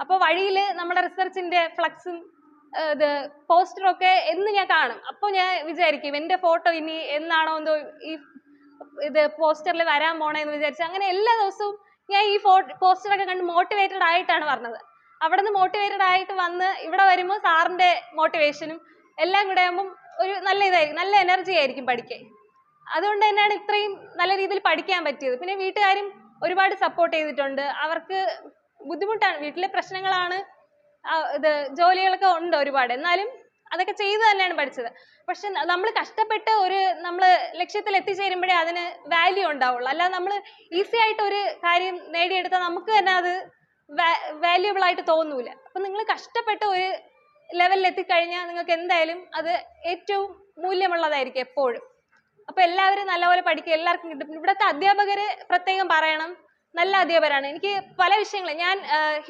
അപ്പോൾ വഴിയിൽ നമ്മുടെ റിസർച്ചിന്റെ ഫ്ലക്സും ഇത് പോസ്റ്ററും ഒക്കെ എന്ന് ഞാൻ കാണും. അപ്പോൾ ഞാൻ വിചാരിക്കും എൻ്റെ ഫോട്ടോ ഇനി എന്നാണോ എന്തോ ഈ ഇത് പോസ്റ്ററിൽ വരാൻ പോണേന്ന് വിചാരിച്ചു. അങ്ങനെ എല്ലാ ദിവസവും ഞാൻ ഈ പോസ്റ്ററൊക്കെ കണ്ട് മോട്ടിവേറ്റഡ് ആയിട്ടാണ് പറഞ്ഞത്. അവിടെ നിന്ന് മോട്ടിവേറ്റഡ് ആയിട്ട് വന്ന് ഇവിടെ വരുമ്പോൾ സാറിന്റെ മോട്ടിവേഷനും എല്ലാം കൂടെ ആകുമ്പോൾ ഒരു നല്ല ഇതായിരിക്കും, നല്ല എനർജി ആയിരിക്കും പഠിക്കാൻ. അതുകൊണ്ട് തന്നെയാണ് ഇത്രയും നല്ല രീതിയിൽ പഠിക്കാൻ പറ്റിയത്. പിന്നെ വീട്ടുകാരും ഒരുപാട് സപ്പോർട്ട് ചെയ്തിട്ടുണ്ട്. അവർക്ക് ബുദ്ധിമുട്ടാണ്, വീട്ടിലെ പ്രശ്നങ്ങളാണ്, ഇത് ജോലികളൊക്കെ ഉണ്ട് ഒരുപാട്, എന്നാലും അതൊക്കെ ചെയ്ത് തന്നെയാണ് പഠിച്ചത്. പക്ഷെ നമ്മൾ കഷ്ടപ്പെട്ട് നമ്മൾ ലക്ഷ്യത്തിൽ എത്തിച്ചേരുമ്പോഴേ അതിന് വാല്യൂ ഉണ്ടാവുള്ളൂ. അല്ലാതെ നമ്മൾ ഈസി ആയിട്ട് ഒരു കാര്യം നേടിയെടുത്താൽ നമുക്ക് തന്നെ അത് വാല്യൂബിൾ ആയിട്ട് തോന്നൂല. അപ്പൊ നിങ്ങൾ കഷ്ടപ്പെട്ട് ഒരു ലെവലിൽ എത്തിക്കഴിഞ്ഞാൽ നിങ്ങൾക്ക് എന്തായാലും അത് ഏറ്റവും മൂല്യമുള്ളതായിരിക്കും എപ്പോഴും. അപ്പൊ എല്ലാവരും നല്ലപോലെ പഠിക്കുക, എല്ലാവർക്കും കിട്ടും. ഇവിടുത്തെ അധ്യാപകര് പ്രത്യേകം പറയണം, നല്ല അധ്യാപകരാണ്. എനിക്ക് പല വിഷയങ്ങളും ഞാൻ